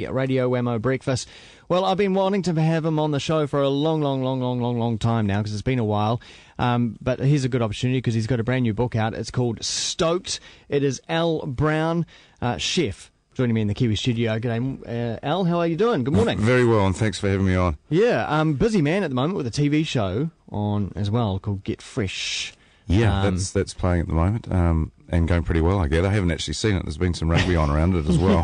Radio Wammo Breakfast. Well, I've been wanting to have him on the show for a long time now because it's been a while. But here's a good opportunity because he's got a brand new book out. It's called Stoked. It is Al Brown, chef, joining me in the Kiwi studio. G'day, Al. How are you doing? Good morning. Very well, and thanks for having me on. Yeah, busy man at the moment with a TV show on as well called Get Fresh. Yeah, that's playing at the moment, and going pretty well, I guess. I haven't actually seen it. There's been some rugby on around it as well.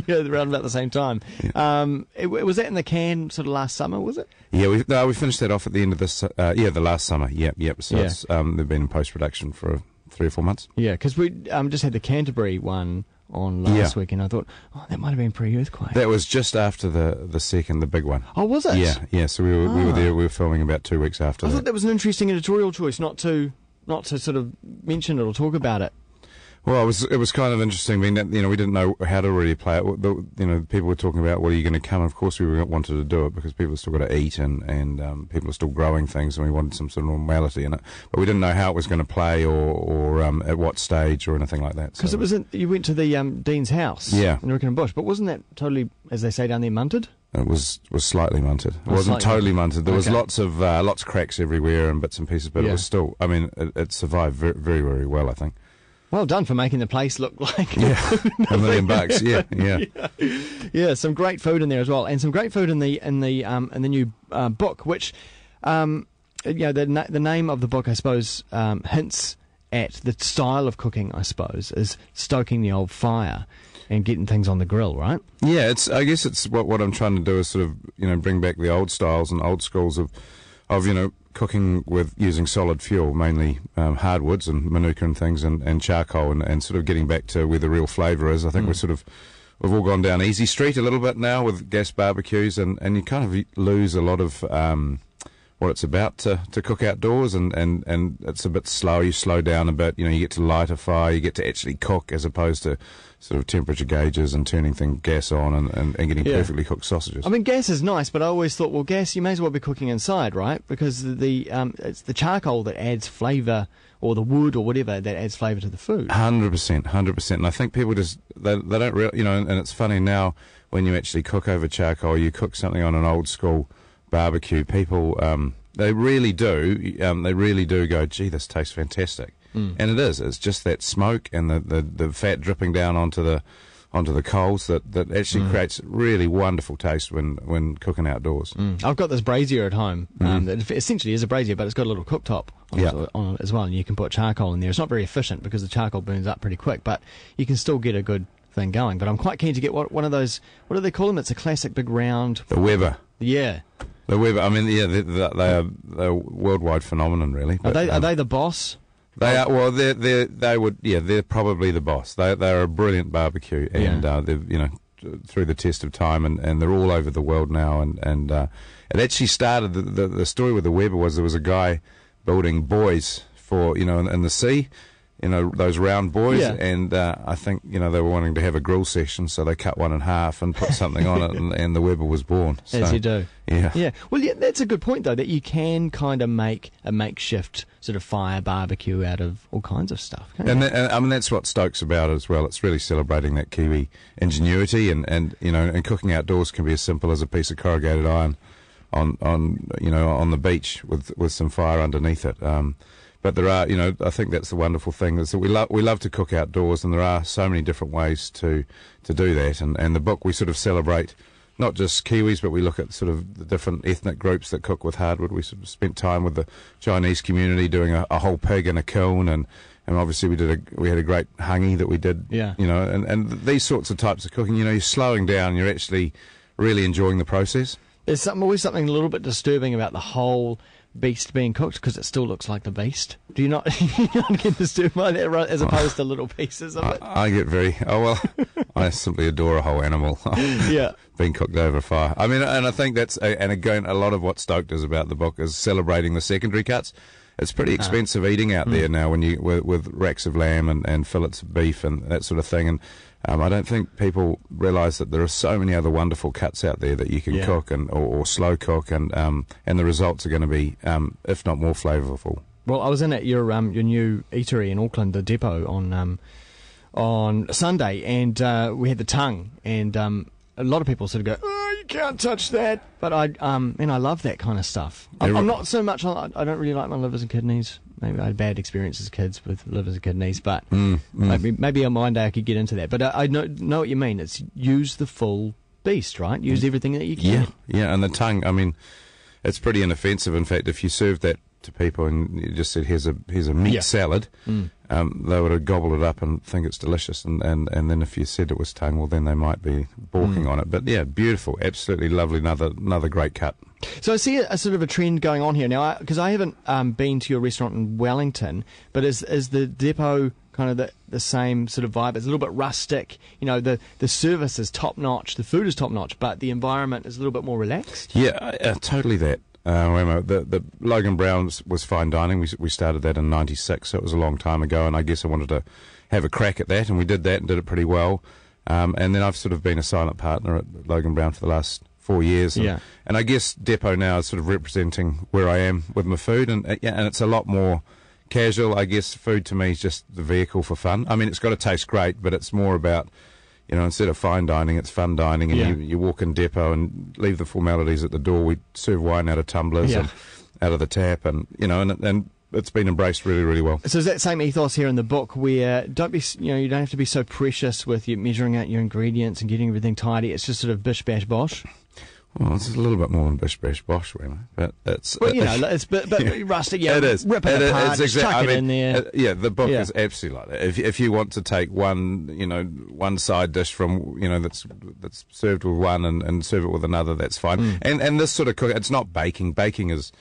Yeah, around about the same time. Yeah. Was that in the can sort of last summer, was it? Yeah, we finished that off at the end of this, the last summer. Yep. So it's, they've been in post-production for 3 or 4 months. Yeah, because we just had the Canterbury one on last week, and I thought, that might have been pre-earthquake. That was just after the second, the big one. Oh, was it? Yeah. So we were there. We were filming about 2 weeks after. I thought that was an interesting editorial choice, not to sort of mention it or talk about it. Well, it was kind of interesting, being that, we didn't know how to really play it. People were talking about, are you going to come? And of course, we wanted to do it because people have still got to eat and people are still growing things, and we wanted some sort of normality in it. But we didn't know how it was going to play or at what stage or anything like that. Because you went to the Dean's house in Rickenham Bush, but wasn't that totally, as they say down there, munted? It was slightly munted. It wasn't totally munted. There was lots of cracks everywhere and bits and pieces, but it was still, it survived very, very, very well, I think. Well done for making the place look like $1 million. Yeah, some great food in there as well, and some great food in the new book, which the name of the book, I suppose, hints at the style of cooking. I suppose is stoking the old fire and getting things on the grill, right? Yeah, I guess it's what I'm trying to do is sort of bring back the old styles and old schools of cooking with using solid fuel, mainly hardwoods and manuka and things, and charcoal, and sort of getting back to where the real flavour is. I think we've all gone down easy street a little bit now with gas barbecues, and you kind of lose a lot of what it's about to cook outdoors, and it's a bit slow. You slow down a bit, you get to light a fire, you get to actually cook as opposed to sort of temperature gauges and turning gas on and getting perfectly cooked sausages. Gas is nice, but I always thought, well, gas, you may as well be cooking inside, right? Because it's the charcoal that adds flavour, or the wood or whatever that adds flavour to the food. 100%. And I think people just, they don't really, and it's funny now when you actually cook over charcoal, you cook something on an old school barbecue, people, they really do go, gee, this tastes fantastic. And it is. It's just that smoke and the fat dripping down onto the coals that actually creates really wonderful taste when cooking outdoors. I've got this brazier at home that essentially is a brazier, but it's got a little cooktop on it as well, and you can put charcoal in there. It's not very efficient because the charcoal burns up pretty quick, but you can still get a good thing going. But I'm quite keen to get one of those, what do they call them? It's a classic big round... The Weber. Yeah. The Weber, they're a worldwide phenomenon, really. But, are they the boss? They are. Well, they're probably the boss. They're a brilliant barbecue, and they've through the test of time, and they're all over the world now. And it actually started. The story with the Weber was there was a guy building buoys for in the sea. Those round buoys, and I think, they were wanting to have a grill session, so they cut one in half and put something on it, and the Weber was born. So, as you do. Yeah. Well, that's a good point, though, that you can kind of make a makeshift sort of fire barbecue out of all kinds of stuff. And that's what Stoke's about as well. It's really celebrating that Kiwi ingenuity, and cooking outdoors can be as simple as a piece of corrugated iron on the beach with some fire underneath it. But there are, I think that's the wonderful thing, is that we love to cook outdoors, and there are so many different ways to do that. And the book, we sort of celebrate not just Kiwis, but we look at sort of the different ethnic groups that cook with hardwood. We sort of spent time with the Chinese community doing a whole pig in a kiln, and obviously we had a great hangi that we did. And these sorts of types of cooking, you're slowing down, you're actually really enjoying the process. There's always something a little bit disturbing about the whole beast being cooked, because it still looks like the beast. Do you not get disturbed by that, as opposed to little pieces of it? I get I simply adore a whole animal being cooked over fire. And I think that's, and again, a lot of what Stoked is about, the book, is celebrating the secondary cuts. It's pretty expensive eating out there now when with racks of lamb and fillets of beef and that sort of thing. And I don't think people realise that there are so many other wonderful cuts out there that you can cook or slow cook, and the results are going to be, if not more flavourful. Well, I was in at your new eatery in Auckland, the Depot, on Sunday, and we had the tongue, and a lot of people sort of go, oh, you can't touch that. But I love that kind of stuff. I'm not so much. I don't really like my livers and kidneys. Maybe I had bad experiences as kids with livers and kidneys, but maybe on one day I could get into that. But I know what you mean. It's use the full beast, right? Use everything that you can. Yeah, and the tongue. I mean, it's pretty inoffensive. In fact, if you serve that to people and you just said, here's a meat salad, they would have gobbled it up and think it's delicious. And then if you said it was tongue, well, then they might be balking on it. But yeah, beautiful, absolutely lovely, another great cut. So I see a sort of a trend going on here now, because I haven't been to your restaurant in Wellington, but is the depot kind of the same sort of vibe? It's a little bit rustic, you know, the service is top notch, the food is top notch, but the environment is a little bit more relaxed? Yeah, totally that. Wammo, the Logan Brown's was fine dining. We started that in '96, so it was a long time ago, and I guess I wanted to have a crack at that, and we did that and did it pretty well. And then I've sort of been a silent partner at Logan Brown for the last 4 years. And I guess Depot now is sort of representing where I am with my food, and it's a lot more casual. I guess food to me is just the vehicle for fun. I mean, it's got to taste great, but it's more about, you know, instead of fine dining, it's fun dining, and you walk in Depot and leave the formalities at the door. We serve wine out of tumblers and out of the tap, and you know, and it's been embraced really, really well. So is that same ethos here in the book, where you don't have to be so precious with you measuring out your ingredients and getting everything tidy. It's just sort of bish bash bosh. Well, it's a little bit more than bish bash bosh, really, but it's it's a bit rustic. Yeah, it is. Rip it apart, chuck it in there. The book is absolutely like that. If you want to take one side dish from that's served with one and serve it with another, that's fine. And this sort of cook, it's not baking. Baking is,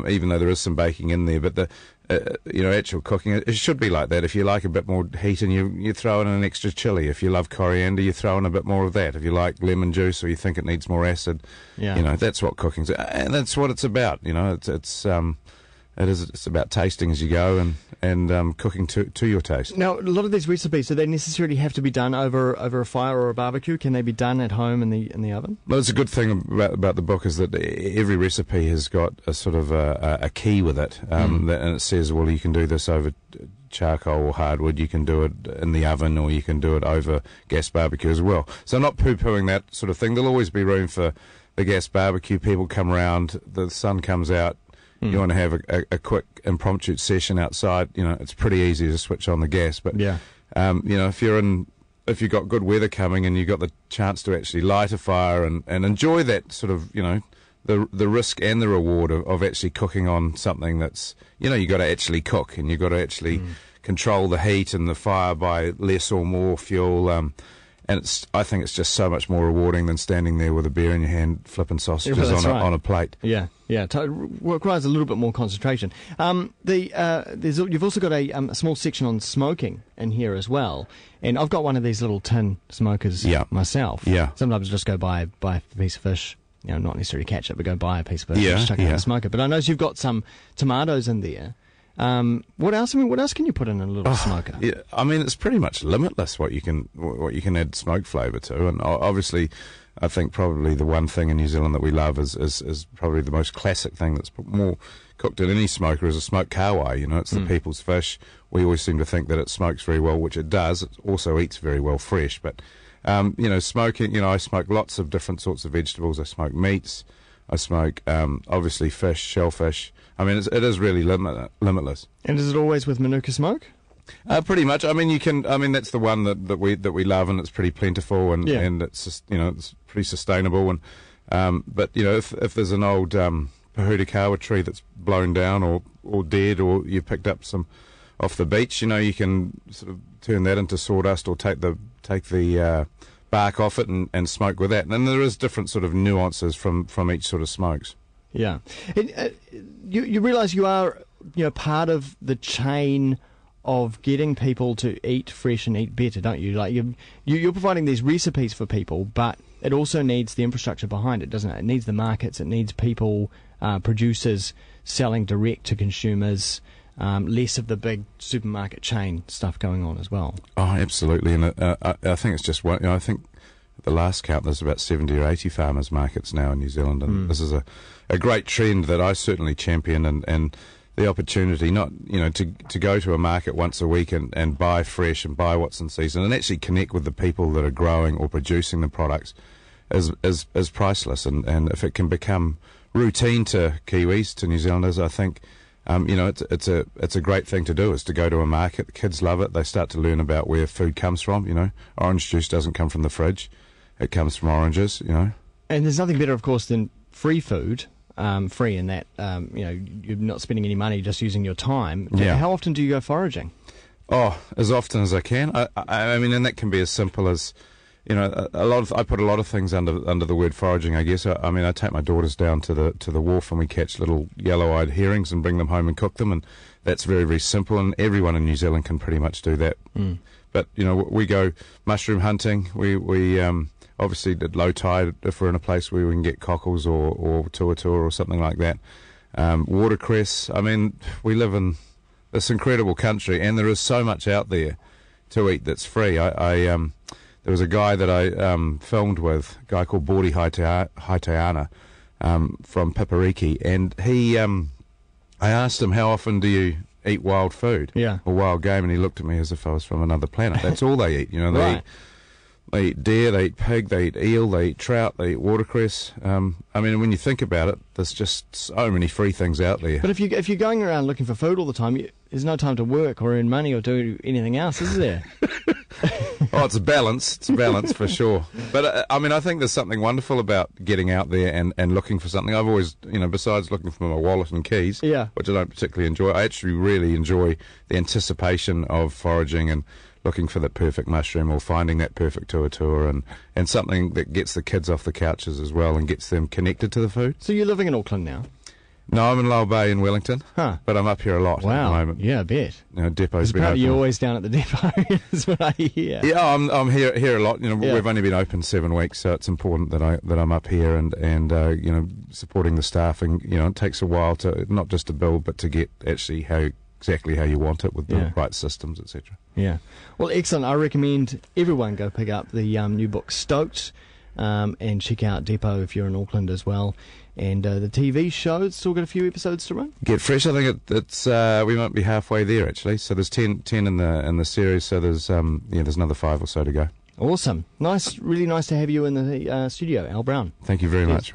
even though there is some baking in there, but the actual cooking, it should be like that. If you like a bit more heat, and you throw in an extra chili. If you love coriander, you throw in a bit more of that. If you like lemon juice, or you think it needs more acid, that's what cooking's, and that's what it's about. It's about tasting as you go and cooking to your taste. Now, a lot of these recipes, do they necessarily have to be done over a fire or a barbecue? Can they be done at home in the oven? Well, it's a good thing about the book is that every recipe has got a sort of a key with it, and it says, well, you can do this over charcoal or hardwood, you can do it in the oven, or you can do it over gas barbecue as well. So I'm not poo-pooing that sort of thing. There'll always be room for the gas barbecue. People come around, the sun comes out, you want to have a quick impromptu session outside, it's pretty easy to switch on the gas. But, if you've got good weather coming and you've got the chance to actually light a fire and enjoy that sort of, the risk and the reward of actually cooking on something that's, you've got to actually cook, and you've got to actually control the heat and the fire by less or more fuel. And I think it's just so much more rewarding than standing there with a beer in your hand, flipping sausages on a plate. Yeah. Requires a little bit more concentration. You've also got a small section on smoking in here as well, and I've got one of these little tin smokers myself. Yeah. Sometimes I just go buy a piece of fish, not necessarily catch it, but go buy a piece of fish and chuck it in the smoker. But I notice you've got some tomatoes in there. What else? What else can you put in a little smoker? Yeah, I mean, it's pretty much limitless what you can add smoke flavour to, and obviously, I think probably the one thing in New Zealand that we love is probably the most classic thing that's more cooked in any smoker is a smoked kawai. It's the people's fish. We always seem to think that it smokes very well, which it does. It also eats very well fresh, but smoking. I smoke lots of different sorts of vegetables. I smoke meats. I smoke obviously fish, shellfish. I mean, it is really limitless. And is it always with Manuka smoke? Pretty much. I mean, you can. I mean, that's the one that we love, and it's pretty plentiful, and it's just, it's pretty sustainable. And but if there's an old pahudikawa tree that's blown down or dead, or you picked up some off the beach, you can sort of turn that into sawdust, or take the bark off it and smoke with that. And then there is different sort of nuances from each sort of smokes. Yeah. You realise you are part of the chain of getting people to eat fresh and eat better, don't you? Like you're providing these recipes for people, but it also needs the infrastructure behind it, doesn't it? It needs the markets, it needs people, producers selling direct to consumers, less of the big supermarket chain stuff going on as well. Oh, absolutely. And I think it's just one. I think at the last count there's about 70 or 80 farmers markets now in New Zealand, and this is a great trend that I certainly champion, and the opportunity not to go to a market once a week and buy fresh and buy what's in season and actually connect with the people that are growing or producing the products is priceless, and if it can become routine to Kiwis, to New Zealanders, I think it's a great thing to do, is to go to a market. The kids love it. They start to learn about where food comes from. Orange juice doesn't come from the fridge; it comes from oranges. And there's nothing better, of course, than free food. Free in that you're not spending any money, just using your time. Yeah. How often do you go foraging? Oh, as often as I can. I mean, and that can be as simple as, I put a lot of things under the word foraging, I guess. I mean, I take my daughters down to the wharf and we catch little yellow-eyed herrings and bring them home and cook them, and that's very, very simple, and everyone in New Zealand can pretty much do that. But, we go mushroom hunting. We obviously at low tide, if we're in a place where we can get cockles or tuatua or something like that. Watercress. I mean, we live in this incredible country, and there is so much out there to eat that's free. There was a guy that I filmed with, a guy called Bordy Haiteana from Pipariki, and he, I asked him, how often do you eat wild food or wild game, and he looked at me as if I was from another planet. That's all they eat. They eat deer, they eat pig, they eat eel, they eat trout, they eat watercress. I mean, when you think about it, there's just so many free things out there. But if you're going around looking for food all the time, there's no time to work or earn money or do anything else, is there? Oh, it's a balance. It's a balance for sure. But, I mean, I think there's something wonderful about getting out there and looking for something. I've always, besides looking for my wallet and keys, which I don't particularly enjoy, I actually really enjoy the anticipation of foraging and looking for that perfect mushroom or finding that perfect tuatua, and something that gets the kids off the couches as well and gets them connected to the food. So you're living in Auckland now? No, I'm in Lower Bay in Wellington, but I'm up here a lot at the moment. Yeah, I bet. Depot's been open. You're always down at the depot, is what I hear. Yeah, I'm here a lot. We've only been open 7 weeks, so it's important that I'm up here and supporting the staff. And it takes a while to not just to build, but to get actually exactly how you want it with the right systems, etc. Yeah. Well, excellent. I recommend everyone go pick up the new book Stoked, and check out Depot if you're in Auckland as well. And the TV show, it's still got a few episodes to run. Get Fresh, I think it's we might be halfway there actually. So there's 10 in the series. So there's there's another 5 or so to go. Awesome. Nice, really nice to have you in the studio, Al Brown. Thank you very much.